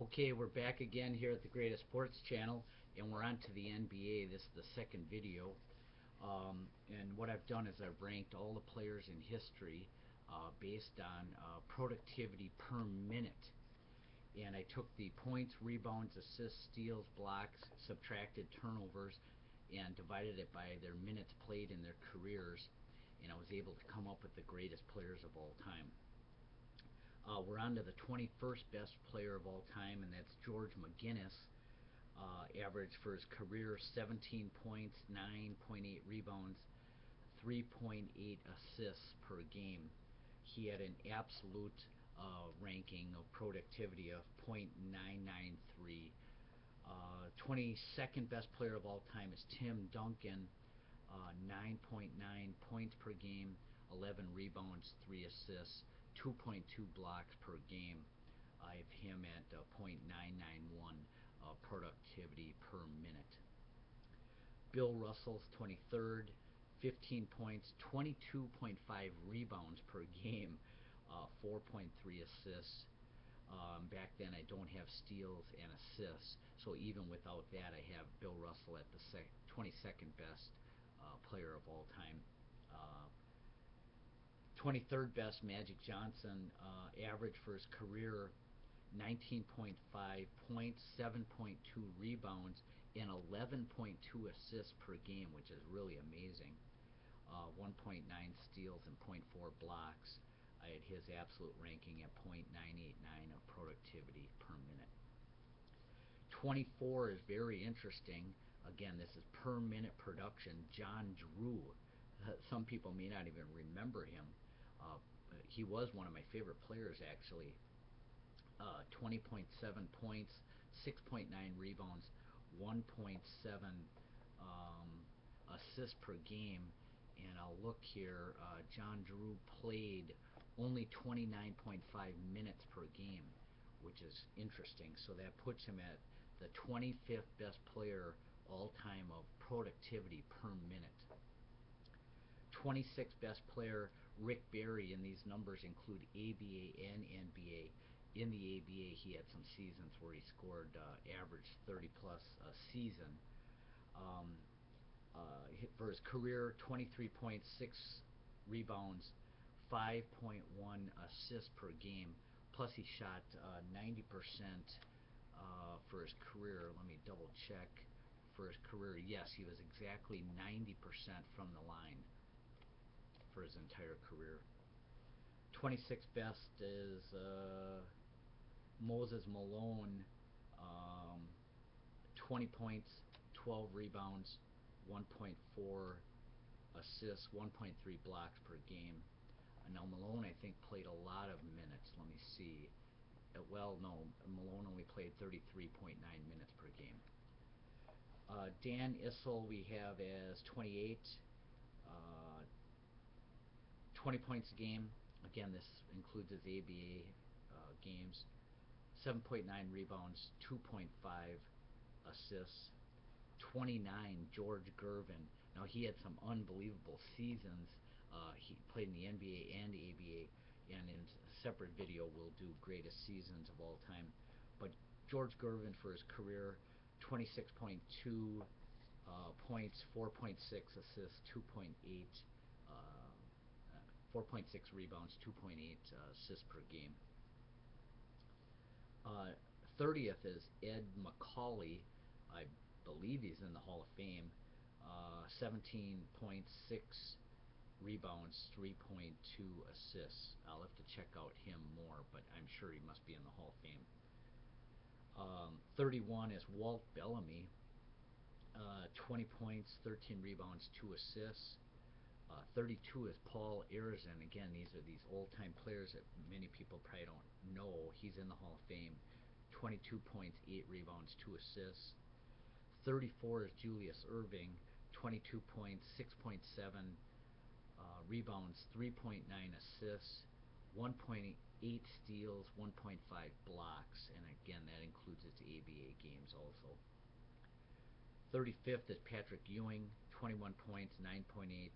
Okay, we're back again here at the Greatest Sports Channel, and we're on to the NBA. This is the second video. And what I've done is I've ranked all the players in history based on productivity per minute. And I took the points, rebounds, assists, steals, blocks, subtracted turnovers, and divided it by their minutes played in their careers. And I was able to come up with the greatest players of all time. We're on to the 21st best player of all time, and that's George McGinnis. Average for his career 17 points, 9.8 rebounds, 3.8 assists per game. He had an absolute ranking of productivity of .993. 22nd best player of all time is Tim Duncan, 9.9 points per game, 11 rebounds, 3 assists, 2.2 blocks per game. I have him at .991 productivity per minute. Bill Russell's 23rd, 15 points, 22.5 rebounds per game, 4.3 assists. Back then I don't have steals and assists, so even without that I have Bill Russell at the 22nd best player of all time. 23rd best, Magic Johnson. Average for his career 19.5 points, 7.2 rebounds, and 11.2 assists per game, which is really amazing. 1.9 steals and .4 blocks. I had his absolute ranking at .989 of productivity per minute. 24 is very interesting. Again, this is per minute production. John Drew. Some people may not even remember him. He was one of my favorite players, actually. 20.7 points, 6.9 rebounds, 1.7 assists per game. And I'll look here, John Drew played only 29.5 minutes per game, which is interesting. So that puts him at the 25th best player all time of productivity per minute. 26th best player, Rick Barry, and these numbers include ABA and NBA. In the ABA, he had some seasons where he scored average 30 plus a season. For his career, 23.6 rebounds, 5.1 assists per game, plus he shot 90% for his career. Let me double check. For his career, yes, he was exactly 90% from the line for his entire career. 26th best is Moses Malone, 20 points, 12 rebounds, 1.4 assists, 1.3 blocks per game. Now Malone, I think, played a lot of minutes. Let me see. Well, no, Malone only played 33.9 minutes per game. Dan Issel we have as 28, 20 points a game. Again, this includes his ABA games. 7.9 rebounds, 2.5 assists. 29, George Gervin. Now he had some unbelievable seasons. He played in the NBA and the ABA, and in a separate video we'll do greatest seasons of all time. But George Gervin for his career, 26.2 points, 4.6 assists, 4.6 rebounds, 2.8 assists per game. 30th is Ed Macauley. I believe he's in the Hall of Fame. 17.6 rebounds, 3.2 assists. I'll have to check out him more, but I'm sure he must be in the Hall of Fame. 31 is Walt Bellamy. 20 points, 13 rebounds, 2 assists. 32 is Paul Arizin. Again, these are these old-time players that many people probably don't know. He's in the Hall of Fame. 22 points, 8 rebounds, 2 assists. 34 is Julius Erving. 22 points, 6.7 rebounds, 3.9 assists, 1.8 steals, 1.5 blocks, and again that includes its ABA games also. 35th is Patrick Ewing. 21 points, 9.8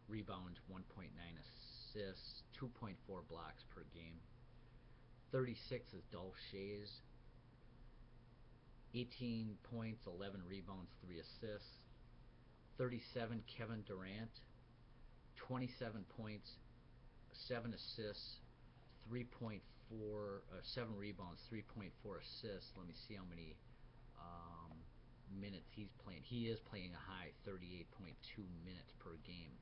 rebounds, 1.9 assists, 2.4 blocks per game. 36 is Dolph Schayes. 18 points, 11 rebounds, 3 assists. 37, Kevin Durant, 27 points, 7 assists, 7 rebounds, 3.4 assists. Let me see how many minutes he's playing. He is playing a high 38.2 minutes per game.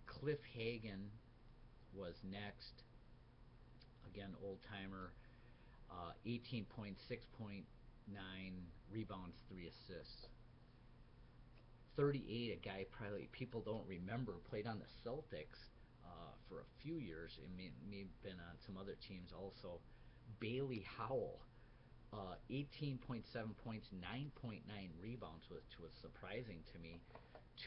Cliff Hagan was next. Again, old timer. 18 points, 6.9 rebounds, 3 assists. 38, a guy probably people don't remember, played on the Celtics for a few years. It may have been on some other teams also. Bailey Howell, 18.7 points, 9.9 rebounds, which was surprising to me.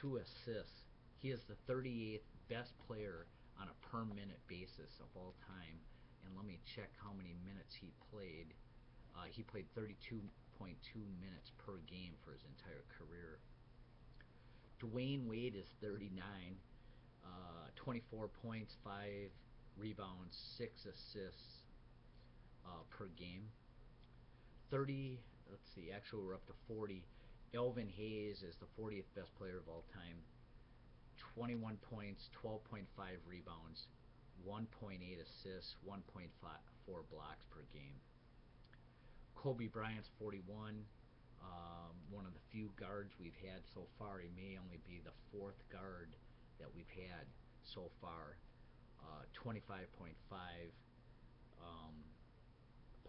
2 assists. He is the 38th best player on a per minute basis of all time. And let me check how many minutes he played. He played 32.2 minutes per game for his entire career. Dwayne Wade is 39, 24 points, 5 rebounds, 6 assists per game. 30, let's see, actually we're up to 40. Elvin Hayes is the 40th best player of all time. 21 points, 12.5 rebounds, 1.8 assists, 1.4 blocks per game. Kobe Bryant's 41, one of the few guards we've had so far. He may only be the 4th guard that we've had so far. 25.5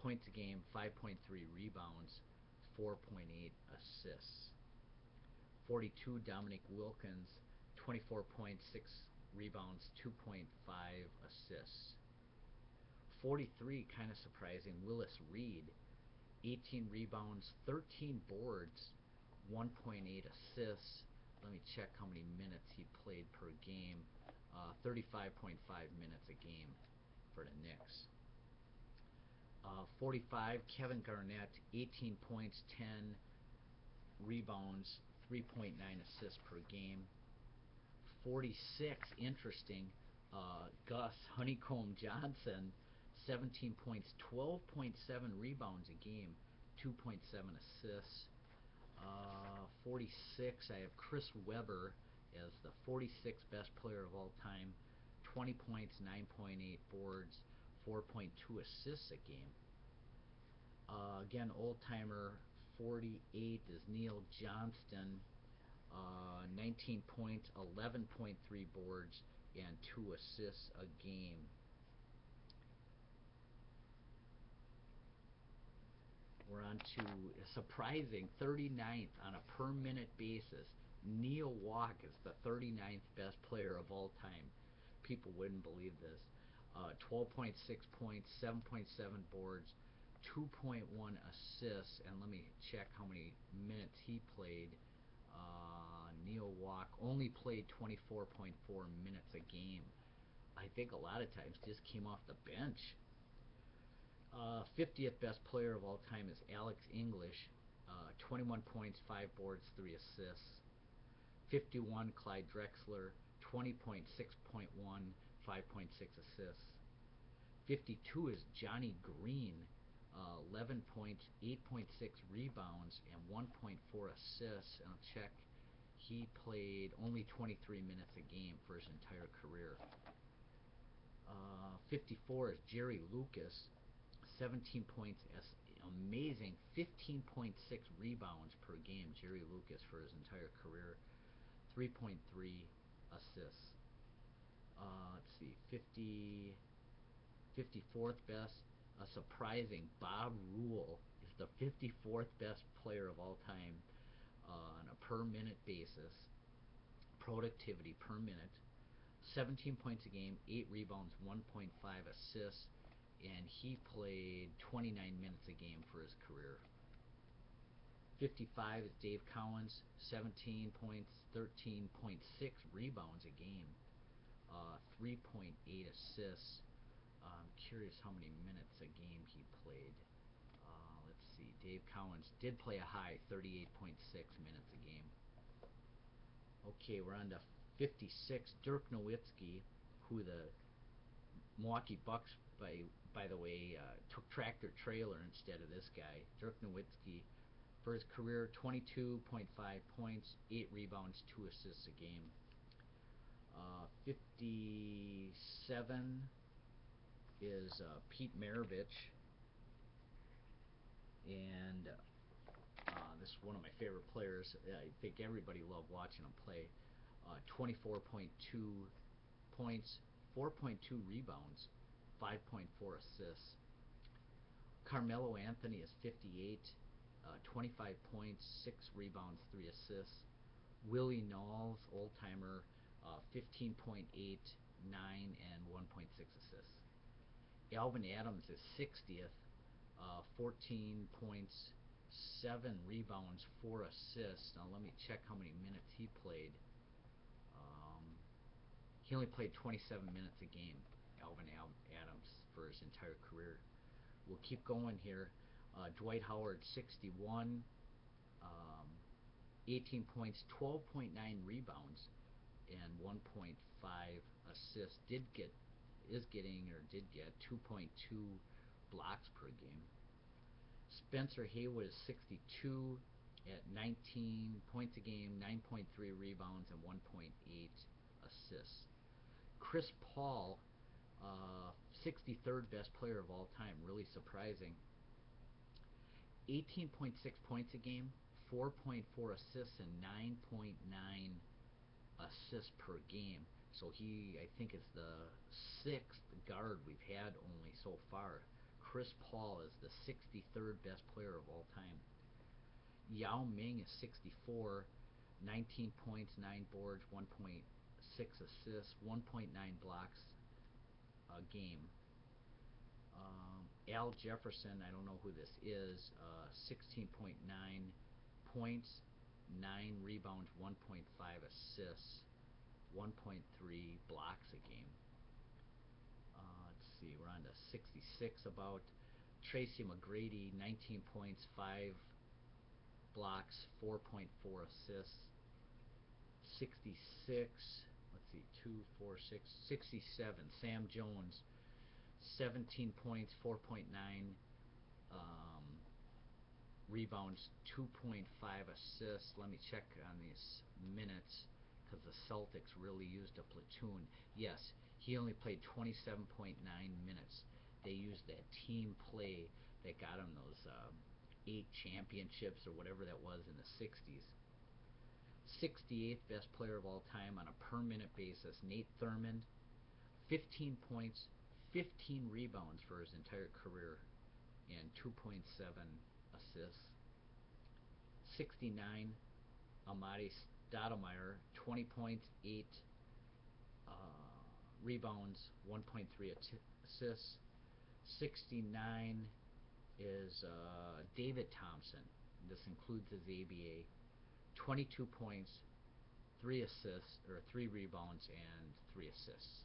points a game, 5.3 rebounds, 4.8 assists. 42, Dominique Wilkins, 24 points, 6 rebounds, 2.5 assists. 43, kind of surprising, Willis Reed, 18 rebounds, 13 boards, 1.8 assists. Let me check how many minutes he played per game. 35.5 minutes a game for the Knicks. 45, Kevin Garnett, 18 points, 10 rebounds, 3.9 assists per game. 46, interesting, Gus Honeycomb Johnson, 17 points, 12.7 rebounds a game, 2.7 assists. 46, I have Chris Webber as the 46th best player of all time, 20 points, 9.8 boards, 4.2 assists a game. Again, old-timer, 48 is Neil Johnston, 19 points, 11.3 boards, and 2 assists a game. We're on to a surprising 39th on a per minute basis. Neil Walk is the 39th best player of all time. People wouldn't believe this. 12.6 points, 7.7 boards, 2.1 assists, and let me check how many minutes he played. Neil Walk only played 24.4 minutes a game. I think a lot of times just came off the bench. 50th best player of all time is Alex English, 21 points, 5 boards, 3 assists. 51, Clyde Drexler, 20.6.1, 5.6 assists. 52 is Johnny Green, 11 points, 8.6 rebounds, and 1.4 assists. And I'll check, he played only 23 minutes a game for his entire career. 54 is Jerry Lucas, 17 points, amazing, 15.6 rebounds per game, Jerry Lucas for his entire career, 3.3 assists. Let's see, 54th best, a surprising Bob Rule is the 54th best player of all time on a per minute basis, productivity per minute, 17 points a game, 8 rebounds, 1.5 assists, and he played 29 minutes a game for his career. 55 is Dave Cowens, 17 points, 13.6 rebounds a game, 3.8 assists. I'm curious how many minutes a game he played. Let's see, Dave Cowens did play a high 38.6 minutes a game. Okay, we're on to 56, Dirk Nowitzki, who the Milwaukee Bucks by the way, took tractor trailer instead of this guy. Dirk Nowitzki, for his career, 22.5 points, 8 rebounds, 2 assists a game. 57 is Pete Maravich, and this is one of my favorite players. I think everybody loved watching him play. 24.2 points, 4.2 rebounds, 5.4 assists. Carmelo Anthony is 58, 25 points, 6 rebounds, 3 assists. Willie Knowles, old-timer, 15.8, 9, and 1.6 assists. Alvin Adams is 60th, 14 points, 7 rebounds, 4 assists. Now let me check how many minutes he played. He only played 27 minutes a game, Alvin Adams, for his entire career. We'll keep going here. Dwight Howard, 61, 18 points, 12.9 rebounds, and 1.5 assists. Did get 2.2 blocks per game. Spencer Haywood is 62 at 19 points a game, 9.3 rebounds, and 1.8 assists. Chris Paul, 63rd best player of all time, really surprising. 18.6 points a game, 4.4 assists, and 9.9 assists per game. So he, I think, is the 6th guard we've had only so far. Chris Paul is the 63rd best player of all time. Yao Ming is 64, 19 points, 9 boards, 1.6 assists, 1.9 blocks a game. Al Jefferson, I don't know who this is, 16.9 points, 9 rebounds, 1.5 assists, 1.3 blocks a game. Let's see, we're on to 66 about. Tracy McGrady, 19 points, 5 blocks, 4.4 assists. 66, let's see, 2, 4, 6, 67, Sam Jones, 17 points, 4.9 rebounds, 2.5 assists. Let me check on these minutes because the Celtics really used a platoon. Yes, he only played 27.9 minutes. They used that team play that got him those 8 championships or whatever that was in the 60s. 68th best player of all time on a per minute basis, Nate Thurmond, 15 points, 15 rebounds for his entire career, and 2.7 assists. 69, Amadi Stoudemire, 20 points, 8 rebounds, 1.3 assists. 69 is David Thompson. This includes his ABA. 22 points, 3 assists, or 3 rebounds, and 3 assists.